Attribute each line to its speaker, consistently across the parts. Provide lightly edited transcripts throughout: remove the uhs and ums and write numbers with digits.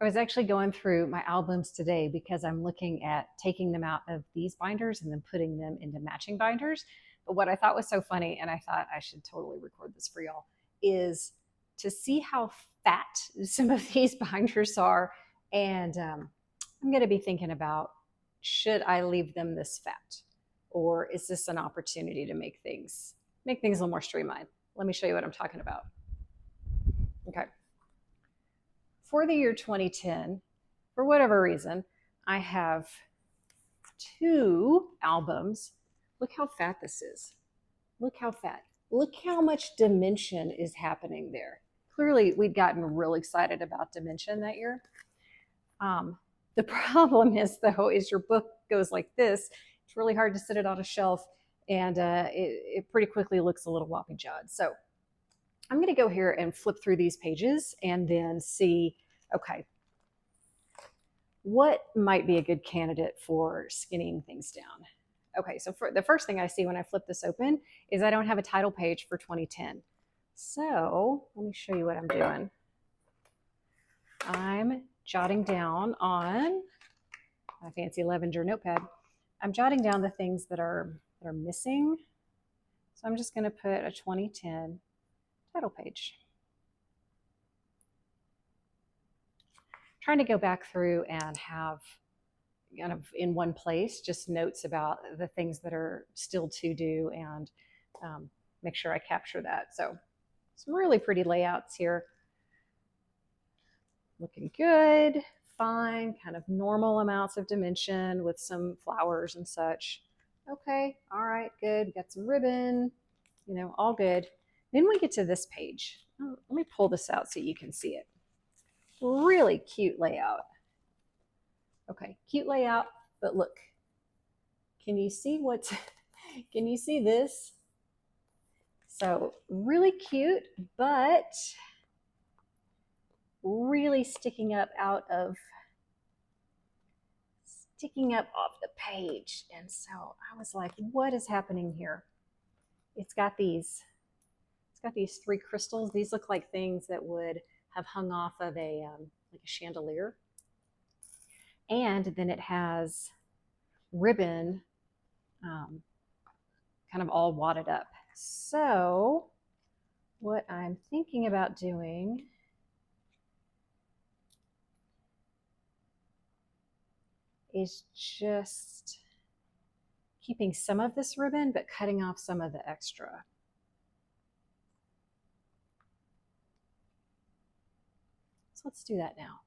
Speaker 1: I was actually going through my albums today because I'm looking at taking them out of these binders and then putting them into matching binders. But what I thought was so funny, and I thought I should totally record this for y'all, is to see how fat some of these binders are. And I'm going to be thinking about, should I leave them this fat, or is this an opportunity to make things a little more streamlined? Let me show you what I'm talking about. Okay. For the year 2010, for whatever reason, I have two albums. Look how fat this is. Look how fat. Look how much dimension is happening there. Clearly, we'd gotten real excited about dimension that year. The problem is, though, is your book goes like this. It's really hard to sit it on a shelf, and it pretty quickly looks a little whoppy jawed. So I'm going to go here and flip through these pages and then see, okay, what might be a good candidate for skinning things down? Okay, so for the first thing I see when I flip this open is I don't have a title page for 2010. So let me show you what I'm doing. I'm jotting down on my fancy Levenger notepad. I'm jotting down the things that are missing. So I'm just going to put a 2010 title page. Trying to go back through and have kind of in one place just notes about the things that are still to do, and make sure I capture that. So some really pretty layouts here. Looking good, fine, kind of normal amounts of dimension with some flowers and such. Okay, all right, good. Got some ribbon, all good. Then we get to this page. Oh, let me pull this out so you can see it. Really cute layout. Okay, cute layout, but look, can you see can you see this? So really cute, but really sticking up off the page. And so I was like, what is happening here? It's got these three crystals. These look like things that would have hung off of like a chandelier. And then it has ribbon kind of all wadded up. So what I'm thinking about doing is just keeping some of this ribbon, but cutting off some of the extra. So let's do that now.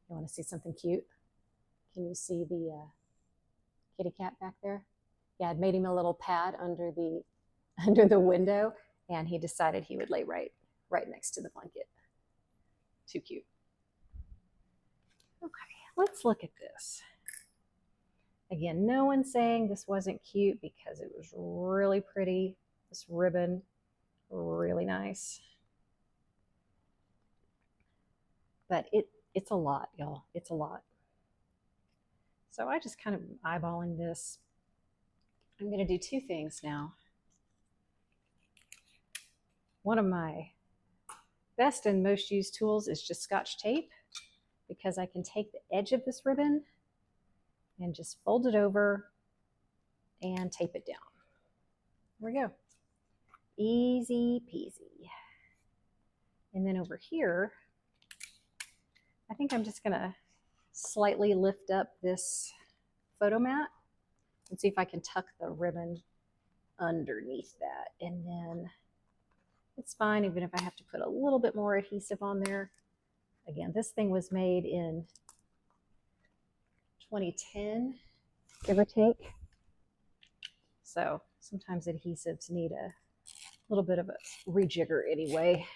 Speaker 1: You want to see something cute? Can you see the kitty cat back there? Yeah, I'd made him a little pad under the window, and he decided he would lay right next to the blanket. Too cute. Okay, let's look at this. Again, no one's saying this wasn't cute because it was really pretty. This ribbon, really nice. But it's a lot, y'all. It's a lot. So I just kind of eyeballing this. I'm going to do two things now. One of my best and most used tools is just Scotch tape, because I can take the edge of this ribbon and just fold it over and tape it down. There we go. Easy peasy. And then over here, I think I'm just going to slightly lift up this photo mat and see if I can tuck the ribbon underneath that. And then it's fine even if I have to put a little bit more adhesive on there. Again, this thing was made in 2010, give or take. So sometimes adhesives need a little bit of a rejigger anyway.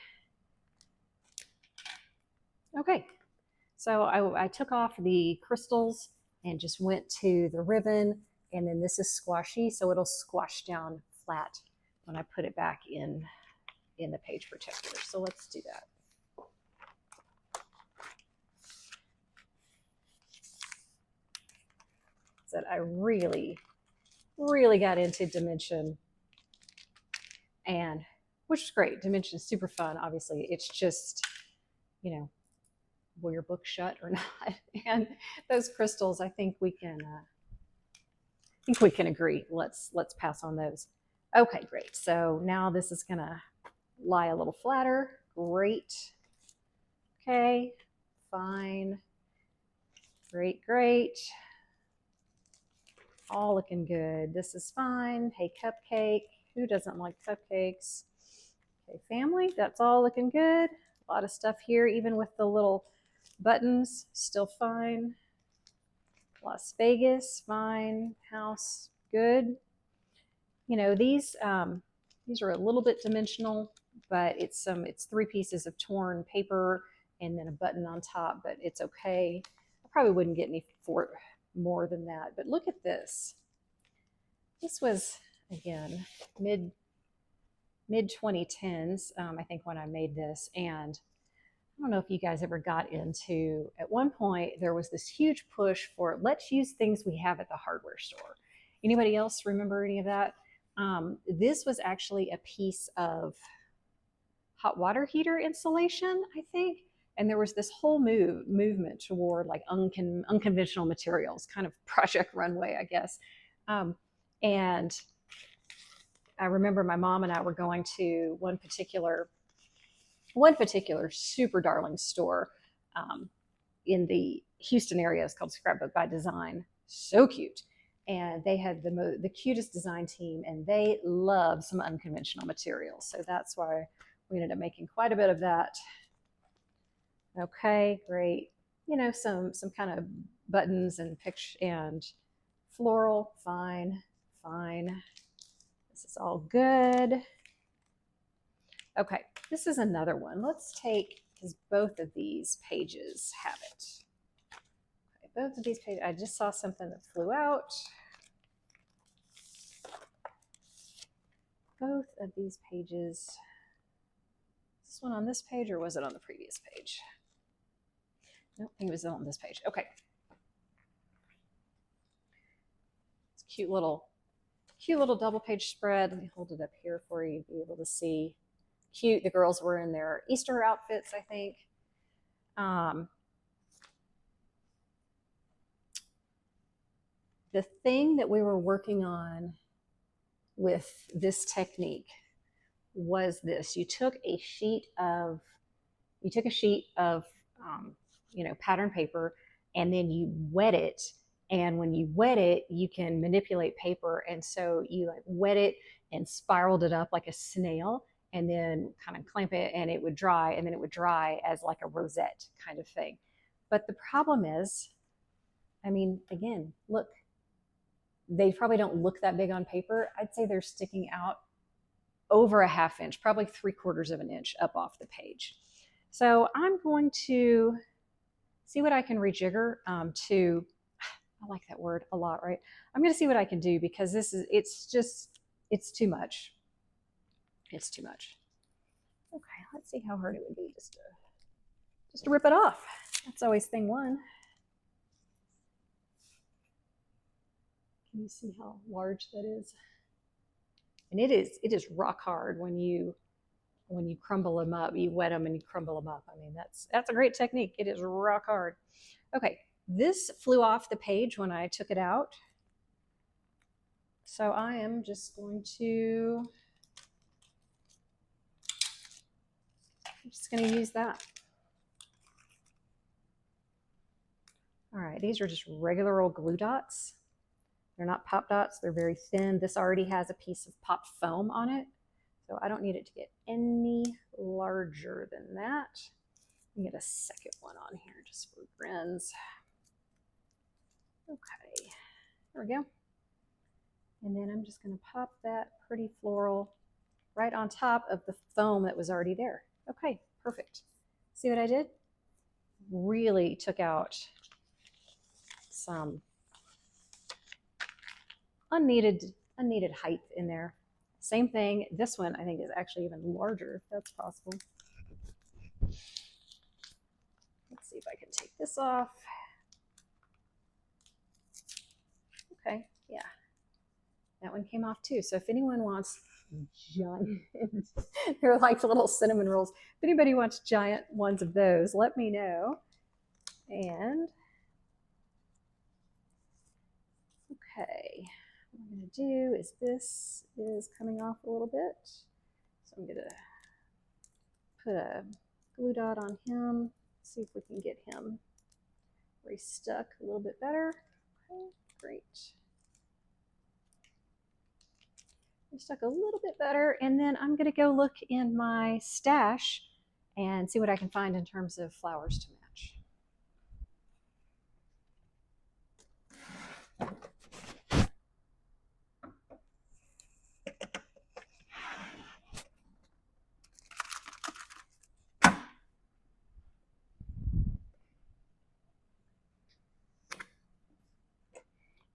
Speaker 1: Okay, so I took off the crystals and just went to the ribbon, and then this is squashy, so it'll squash down flat when I put it back in the page protector. So let's do that. that I really, really got into dimension, and which is great. Dimension is super fun. Obviously, it's just, you know, will your book shut or not? And those crystals, I think we can agree. Let's pass on those. Okay, great. So now this is gonna lie a little flatter. Great. Okay, fine. Great, great. All looking good. This is fine. Hey, cupcake. Who doesn't like cupcakes? Okay, family, that's all looking good. A lot of stuff here, even with the little buttons, still fine. Las Vegas, fine. House, good. You know, these are a little bit dimensional, but it's 3 pieces of torn paper and then a button on top, but it's okay. I probably wouldn't get any for more than that, but look at this. This was, again, mid 2010s, I think, when I made this. And I don't know if you guys ever got into, at one point, there was this huge push for let's use things we have at the hardware store. Anybody else remember any of that? This was actually a piece of hot water heater insulation, I think. And there was this whole movement toward like unconventional materials, kind of Project Runway, I guess. And I remember my mom and I were going to one particular super darling store in the Houston area. It's called Scrapbook by Design. So cute. And they had the cutest design team, and they love some unconventional materials. So that's why we ended up making quite a bit of that. Okay, great. You know, some kind of buttons and floral, fine, fine. This is all good. Okay, this is another one. Let's take, because both of these pages have it. Okay, both of these pages, I just saw something that flew out. Both of these pages. Is this one on this page or was it on the previous page? Nope, I think it was on this page. Okay. It's a cute little double page spread. Let me hold it up here for you to be able to see. Cute. The girls were in their Easter outfits, I think. The thing that we were working on with this technique was this. You took a sheet of pattern paper, and then you wet it. And when you wet it, you can manipulate paper. And so you like wet it and spiraled it up like a snail, and then kind of clamp it, and it would dry, and then it would dry as like a rosette kind of thing. But the problem is, I mean, again, look, they probably don't look that big on paper. I'd say they're sticking out over a ½ inch, probably 3/4 of an inch up off the page. So I'm going to see what I can rejigger I like that word a lot, right? I'm going to see what I can do, because it's too much. It's too much. Okay, let's see how hard it would be just to rip it off. That's always thing one. Can you see how large that is? And it is rock hard when you crumble them up. You wet them and you crumble them up. I mean, that's a great technique. It is rock hard. Okay, this flew off the page when I took it out. So I am just going to use that. All right, these are just regular old glue dots. They're not pop dots, they're very thin. This already has a piece of pop foam on it, so I don't need it to get any larger than that. Let me get a second one on here just for grins. Okay, there we go. And then I'm just gonna pop that pretty floral right on top of the foam that was already there. Okay, perfect. See what I did? Really took out some unneeded height in there. Same thing, this one I think is actually even larger, if that's possible. Let's see if I can take this off. that one came off too. So if anyone wants giant, they're like the little cinnamon rolls. If anybody wants giant ones of those, let me know. And okay, what I'm going to do is this is coming off a little bit. So I'm going to put a glue dot on him, see if we can get him restuck a little bit better. Okay, great. Restuck a little bit better, and then I'm going to go look in my stash and see what I can find in terms of flowers to match.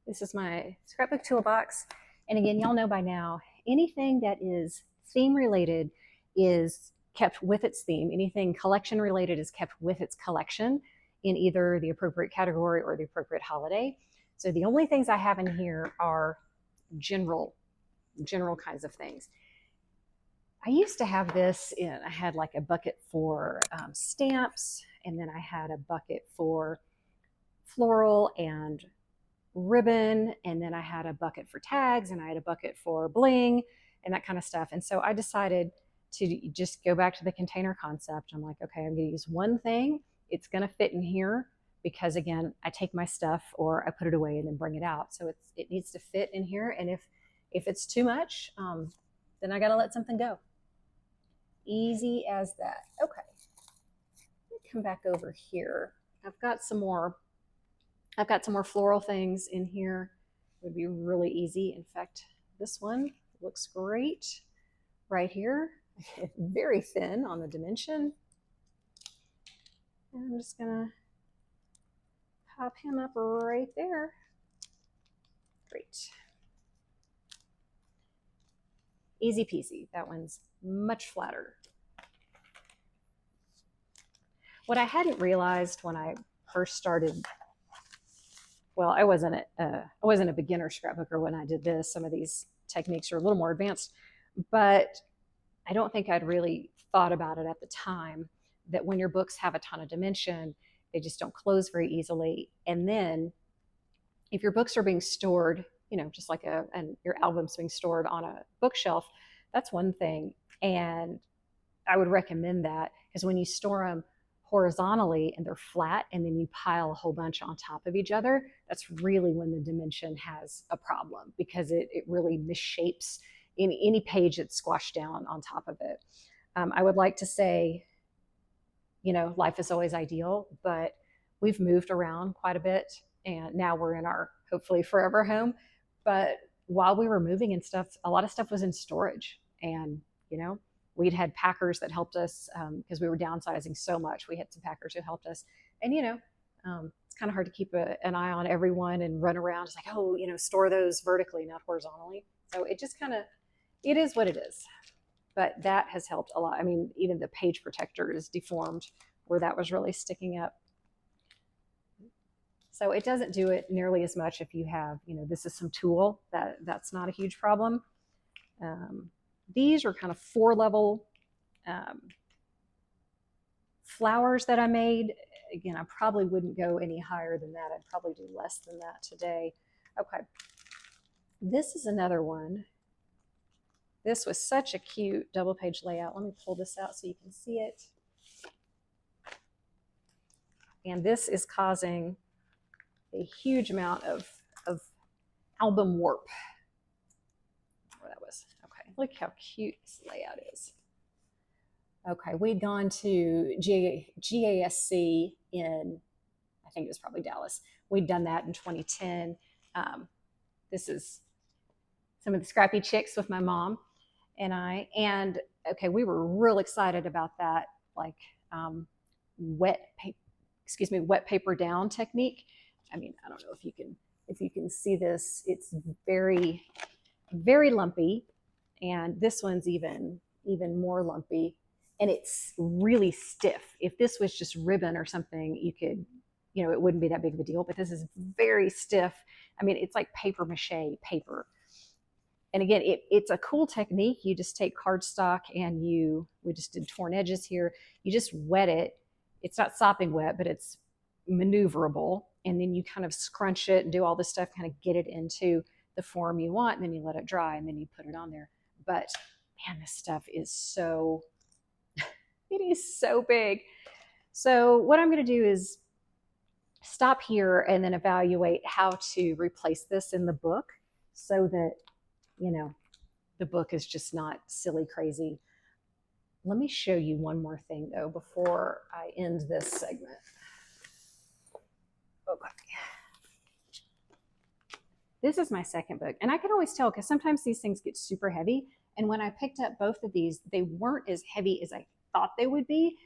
Speaker 1: This is my scrapbook toolbox. And again, y'all know by now, anything that is theme related is kept with its theme. Anything collection related is kept with its collection in either the appropriate category or the appropriate holiday. So the only things I have in here are general kinds of things. I used to have this in, I had like a bucket for stamps, and then I had a bucket for floral and ribbon, and then I had a bucket for tags, and I had a bucket for bling and that kind of stuff. And so I decided to just go back to the container concept. I'm like, okay, I'm going to use one thing. It's going to fit in here because, again, I take my stuff or I put it away and then bring it out. So it needs to fit in here. And if it's too much, then I got to let something go. Easy as that. Okay. Let me come back over here. I've got some more floral things in here. It would be really easy. In fact, this one looks great right here. Very thin on the dimension. And I'm just gonna pop him up right there. Great. Easy peasy. That one's much flatter. What I hadn't realized when I first started, well, I wasn't a beginner scrapbooker when I did this. Some of these techniques are a little more advanced, but I don't think I'd really thought about it at the time, that when your books have a ton of dimension, they just don't close very easily. And then if your books are being stored, just like your album's being stored on a bookshelf, that's one thing. And I would recommend that, because when you store them horizontally and they're flat and then you pile a whole bunch on top of each other, that's really when the dimension has a problem, because it really misshapes in any page that's squashed down on top of it. I would like to say, life is always ideal, but we've moved around quite a bit, and now we're in our hopefully forever home. But while we were moving and stuff, a lot of stuff was in storage, and we'd had packers that helped us because we were downsizing so much. We had some packers who helped us, and it's kind of hard to keep an eye on everyone and run around. It's like, store those vertically, not horizontally. So it just it is what it is. But that has helped a lot. I mean, even the page protector is deformed where that was really sticking up. So it doesn't do it nearly as much if you have, this is some tulle. That's not a huge problem. These are kind of 4-level flowers that I made. Again, I probably wouldn't go any higher than that. I'd probably do less than that today. Okay, this is another one. This was such a cute double page layout. Let me pull this out so you can see it. And this is causing a huge amount of album warp. Oh, that was, okay, look how cute this layout is. Okay, we'd gone to GASC in, I think it was probably Dallas. We'd done that in 2010. This is some of the scrappy chicks with my mom and I. And okay, we were real excited about that, like wet paper down technique. I mean, I don't know if you can see this. It's very, very lumpy, and this one's even more lumpy, and it's really stiff. If this was just ribbon or something, you could, it wouldn't be that big of a deal, but this is very stiff. I mean, it's like paper mache paper. And again, it's a cool technique. You just take cardstock and we just did torn edges here. You just wet it. It's not sopping wet, but it's maneuverable. And then you kind of scrunch it and do all this stuff, kind of get it into the form you want. And then you let it dry and then you put it on there. But man, this stuff is so, it is so big. So what I'm going to do is stop here and then evaluate how to replace this in the book so that, the book is just not silly crazy. Let me show you one more thing though before I end this segment. Okay. This is my second book, and I can always tell because sometimes these things get super heavy, and when I picked up both of these, they weren't as heavy as I thought they would be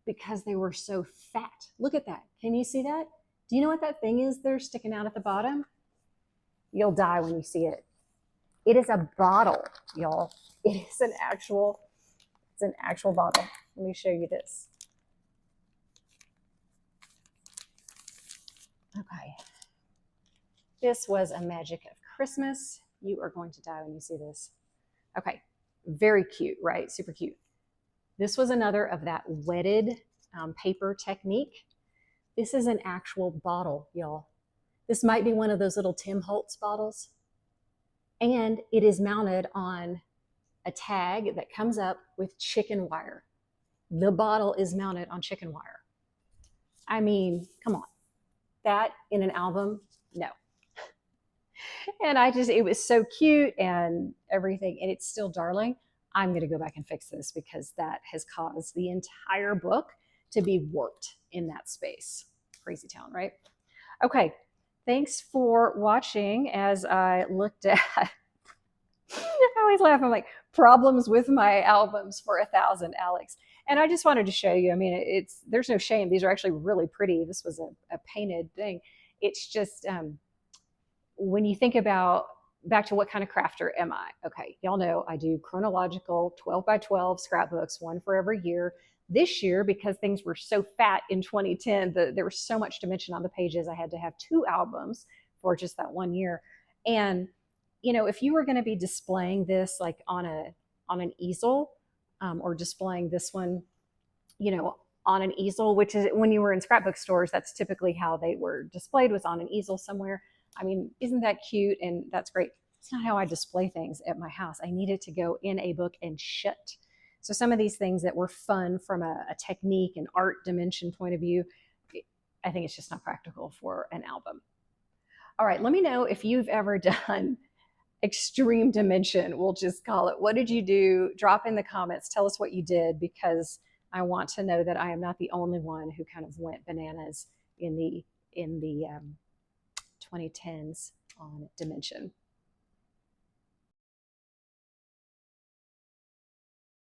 Speaker 1: because they were so fat. Look at that. Can you see that? Do you know what that thing is there sticking out at the bottom? You'll die when you see it. It is a bottle, y'all. It is an actual bottle. Let me show you this. Okay. This was a magic of Christmas. You are going to die when you see this. Okay. Very cute, right? Super cute. This was another of that wetted paper technique. This is an actual bottle, y'all. This might be one of those little Tim Holtz bottles. And it is mounted on a tag that comes up with chicken wire. The bottle is mounted on chicken wire. I mean, come on. That in an album? No. And it was so cute and everything, and it's still darling. I'm going to go back and fix this because that has caused the entire book to be warped in that space. Crazy town, right? Okay. Thanks for watching as I looked at, I always laugh, I'm like, problems with my albums for 1,000, Alex. And I just wanted to show you, I mean, there's no shame. These are actually really pretty. This was a painted thing. It's just, when you think about, back to what kind of crafter am I? Okay, y'all know I do chronological 12 by 12 scrapbooks, one for every year. This year, because things were so fat in 2010, there was so much dimension on the pages, I had to have 2 albums for just that 1 year. And, if you were going to be displaying this like on an easel, or displaying this one, on an easel, which is when you were in scrapbook stores, that's typically how they were displayed, was on an easel somewhere. I mean, isn't that cute? And that's great. It's not how I display things at my house. I need it to go in a book and shut. So some of these things that were fun from a technique and art dimension point of view, I think it's just not practical for an album. All right, let me know if you've ever done extreme dimension. We'll just call it. What did you do? Drop in the comments. Tell us what you did, because I want to know that I am not the only one who kind of went bananas in the 2010s on dimension.